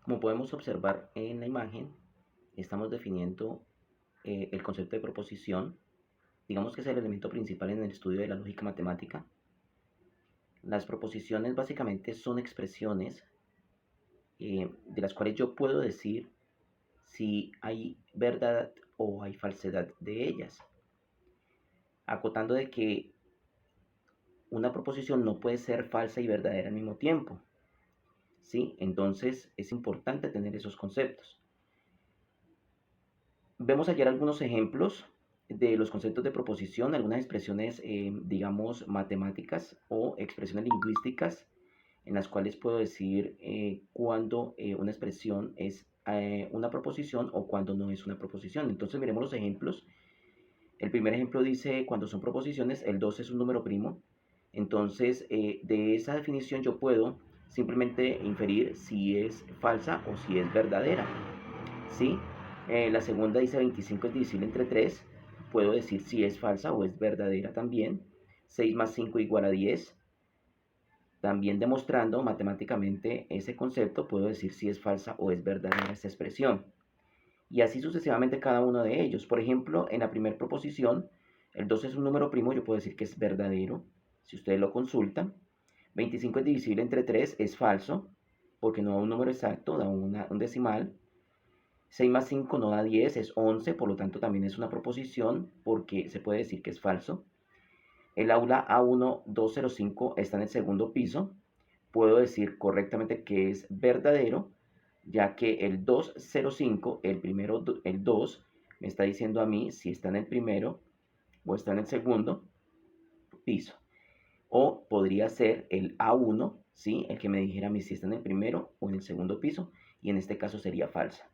Como podemos observar en la imagen, estamos definiendo el concepto de proposición. Digamos que es el elemento principal en el estudio de la lógica matemática. Las proposiciones básicamente son expresiones de las cuales yo puedo decir si hay verdad o hay falsedad de ellas, acotando de que una proposición no puede ser falsa y verdadera al mismo tiempo. ¿Sí? Entonces es importante tener esos conceptos. Vemos ayer algunos ejemplos de los conceptos de proposición, algunas expresiones, digamos, matemáticas o expresiones lingüísticas en las cuales puedo decir cuándo una expresión es una proposición o cuando no es una proposición. Entonces miremos los ejemplos. El primer ejemplo dice cuando son proposiciones, el 2 es un número primo. Entonces de esa definición yo puedo simplemente inferir si es falsa o si es verdadera. ¿Sí? La segunda dice 25 es divisible entre 3. Puedo decir si es falsa o es verdadera también. 6 más 5 igual a 10. También demostrando matemáticamente ese concepto, puedo decir si es falsa o es verdadera esta expresión. Y así sucesivamente cada uno de ellos. Por ejemplo, en la primera proposición, el 2 es un número primo, yo puedo decir que es verdadero, si ustedes lo consultan. 25 es divisible entre 3, es falso, porque no da un número exacto, da un decimal. 6 más 5 no da 10, es 11, por lo tanto también es una proposición porque se puede decir que es falso. El aula A1205 está en el segundo piso. Puedo decir correctamente que es verdadero, ya que el 205, el 2, me está diciendo a mí si está en el primero o está en el segundo piso. O podría ser el A1, ¿sí? El que me dijera a mí si está en el primero o en el segundo piso, y en este caso sería falsa.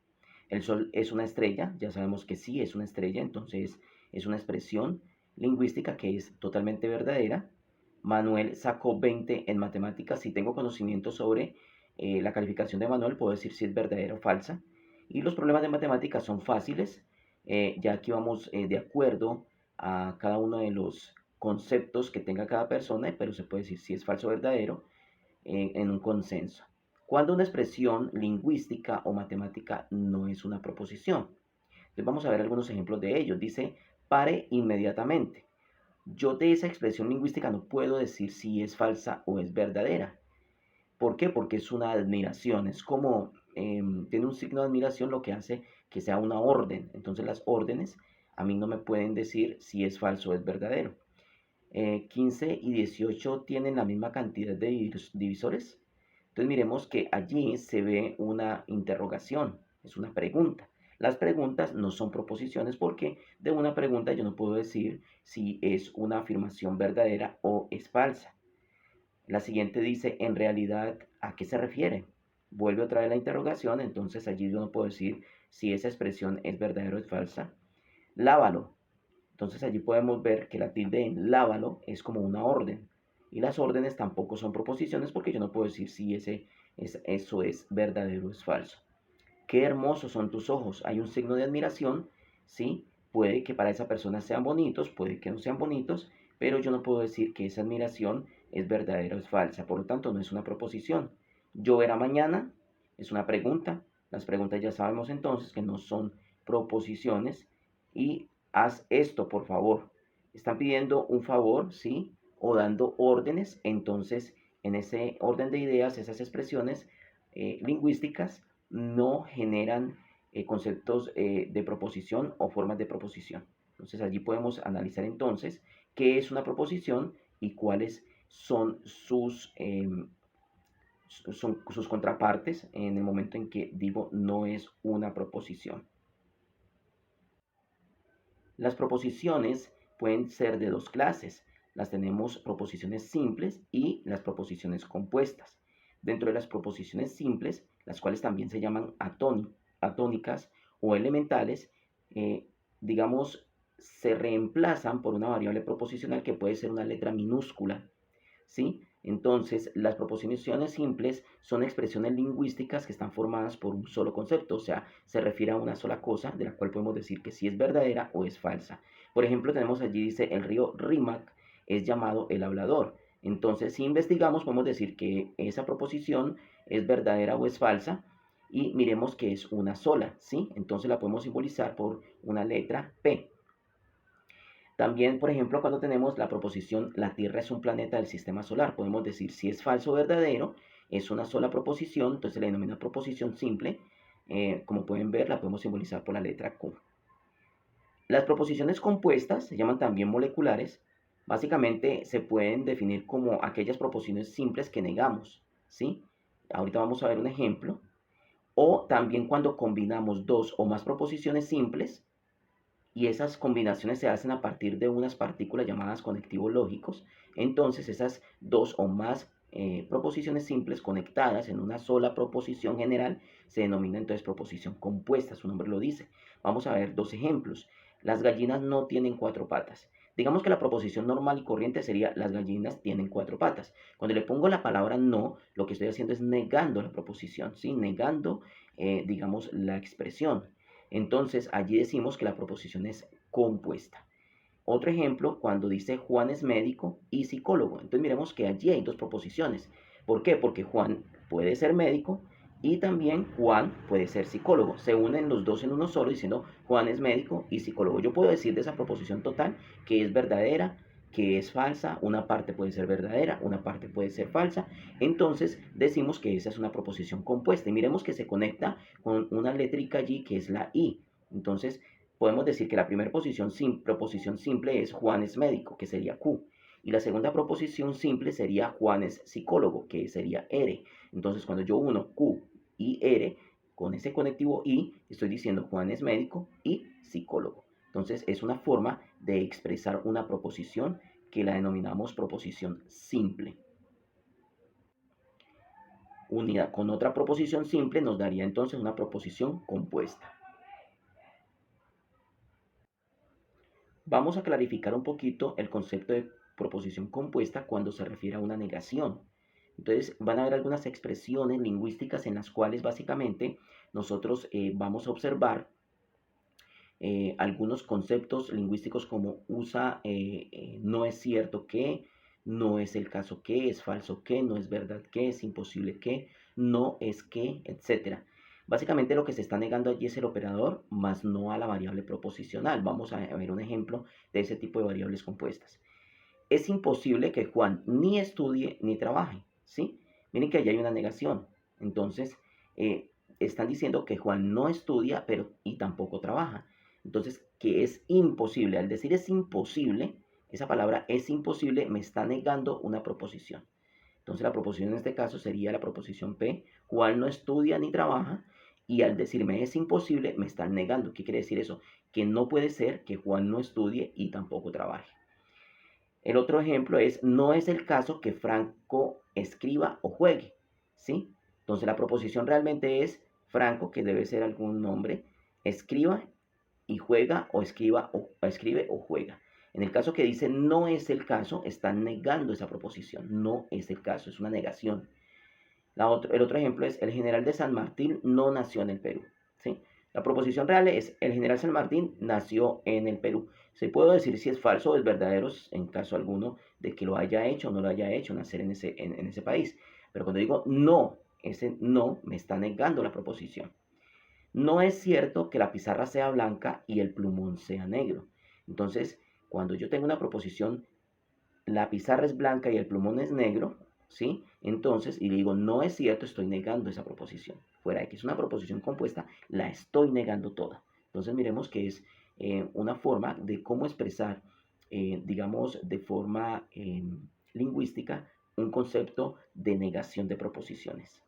El Sol es una estrella, ya sabemos que sí es una estrella, entonces es una expresión lingüística que es totalmente verdadera. Manuel sacó 20 en matemáticas. Si tengo conocimiento sobre la calificación de Manuel, puedo decir si es verdadera o falsa. Y los problemas de matemáticas son fáciles, ya aquí vamos de acuerdo a cada uno de los conceptos que tenga cada persona, pero se puede decir si es falso o verdadero en un consenso. Cuando una expresión lingüística o matemática no es una proposición. Entonces vamos a ver algunos ejemplos de ellos. Dice, pare inmediatamente. Yo de esa expresión lingüística no puedo decir si es falsa o es verdadera. ¿Por qué? Porque es una admiración. Es como, tiene un signo de admiración lo que hace que sea una orden. Entonces las órdenes a mí no me pueden decir si es falso o es verdadero. 15 y 18 tienen la misma cantidad de divisores. Entonces miremos que allí se ve una interrogación, es una pregunta. Las preguntas no son proposiciones porque de una pregunta yo no puedo decir si es una afirmación verdadera o es falsa. La siguiente dice, en realidad, ¿a qué se refiere? Vuelve otra vez la interrogación, entonces allí yo no puedo decir si esa expresión es verdadera o es falsa. Lávalo. Entonces allí podemos ver que la tilde en lávalo es como una orden. Y las órdenes tampoco son proposiciones porque yo no puedo decir si eso es verdadero o es falso. Qué hermosos son tus ojos. Hay un signo de admiración, ¿sí? Puede que para esa persona sean bonitos, puede que no sean bonitos, pero yo no puedo decir que esa admiración es verdadera o es falsa. Por lo tanto, no es una proposición. ¿Lloverá mañana? Es una pregunta. Las preguntas ya sabemos entonces que no son proposiciones. Y haz esto, por favor. Están pidiendo un favor, ¿sí? O dando órdenes. Entonces, en ese orden de ideas, esas expresiones lingüísticas no generan conceptos de proposición o formas de proposición. Entonces allí podemos analizar entonces qué es una proposición y cuáles son sus contrapartes en el momento en que digo no es una proposición. Las proposiciones pueden ser de dos clases. Las tenemos proposiciones simples y las proposiciones compuestas. Dentro de las proposiciones simples, las cuales también se llaman atónicas o elementales, digamos, se reemplazan por una variable proposicional que puede ser una letra minúscula, ¿sí? Entonces, las proposiciones simples son expresiones lingüísticas que están formadas por un solo concepto, o sea, se refiere a una sola cosa de la cual podemos decir que si es verdadera o es falsa. Por ejemplo, tenemos allí, dice, el río Rímac es llamado el hablador. Entonces, si investigamos, podemos decir que esa proposición es verdadera o es falsa y miremos que es una sola, ¿sí? Entonces la podemos simbolizar por una letra P. También, por ejemplo, cuando tenemos la proposición la Tierra es un planeta del sistema solar, podemos decir si es falso o verdadero, es una sola proposición, entonces se le denomina proposición simple. Como pueden ver, la podemos simbolizar por la letra Q. Las proposiciones compuestas se llaman también moleculares. Básicamente se pueden definir como aquellas proposiciones simples que negamos, ¿sí? Ahorita vamos a ver un ejemplo. O también cuando combinamos dos o más proposiciones simples y esas combinaciones se hacen a partir de unas partículas llamadas conectivos lógicos. Entonces esas dos o más proposiciones simples conectadas en una sola proposición general se denomina entonces proposición compuesta, su nombre lo dice. Vamos a ver dos ejemplos. Las gallinas no tienen cuatro patas. Digamos que la proposición normal y corriente sería las gallinas tienen cuatro patas. Cuando le pongo la palabra no, lo que estoy haciendo es negando la proposición, ¿sí? Negando, digamos, la expresión. Entonces allí decimos que la proposición es compuesta. Otro ejemplo, cuando dice Juan es médico y psicólogo. Entonces miremos que allí hay dos proposiciones. ¿Por qué? Porque Juan puede ser médico y también Juan puede ser psicólogo. Se unen los dos en uno solo diciendo Juan es médico y psicólogo. Yo puedo decir de esa proposición total que es verdadera, que es falsa, una parte puede ser verdadera, una parte puede ser falsa. Entonces decimos que esa es una proposición compuesta. Y miremos que se conecta con una létrica allí que es la I. Entonces podemos decir que la primera proposición simple es Juan es médico, que sería Q. Y la segunda proposición simple sería Juan es psicólogo, que sería R. Entonces, cuando yo uno Q y R con ese conectivo I, estoy diciendo Juan es médico y psicólogo. Entonces, es una forma de expresar una proposición que la denominamos proposición simple. Unida con otra proposición simple nos daría entonces una proposición compuesta. Vamos a clarificar un poquito el concepto de proposición compuesta cuando se refiere a una negación. Entonces van a haber algunas expresiones lingüísticas en las cuales básicamente nosotros vamos a observar algunos conceptos lingüísticos como usa no es cierto que, no es el caso que, es falso que, no es verdad que, es imposible que, no es que, etc. Básicamente lo que se está negando allí es el operador, más no a la variable proposicional. Vamos a ver un ejemplo de ese tipo de variables compuestas. Es imposible que Juan ni estudie ni trabaje, ¿sí? Miren que allí hay una negación. Entonces, están diciendo que Juan no estudia pero, y tampoco trabaja. Entonces, que es imposible. Al decir es imposible, esa palabra es imposible me está negando una proposición. Entonces, la proposición en este caso sería la proposición P. Juan no estudia ni trabaja. Y al decirme es imposible, me están negando. ¿Qué quiere decir eso? Que no puede ser que Juan no estudie y tampoco trabaje. El otro ejemplo es, no es el caso que Franco escriba o juegue, ¿sí? Entonces la proposición realmente es Franco, que debe ser algún nombre, escriba y juega o escribe o juega. En el caso que dice no es el caso, está negando esa proposición, no es el caso, es una negación. El otro ejemplo es, el general de San Martín no nació en el Perú, ¿sí? La proposición real es, el general San Martín nació en el Perú. Se puede decir si es falso o es verdadero en caso alguno de que lo haya hecho o no lo haya hecho nacer en ese país. Pero cuando digo no, ese no me está negando la proposición. No es cierto que la pizarra sea blanca y el plumón sea negro. Entonces, cuando yo tengo una proposición, la pizarra es blanca y el plumón es negro, ¿sí? Entonces, y digo, no es cierto, estoy negando esa proposición. Fuera de que es una proposición compuesta, la estoy negando toda. Entonces, miremos que es una forma de cómo expresar, digamos, de forma lingüística, un concepto de negación de proposiciones.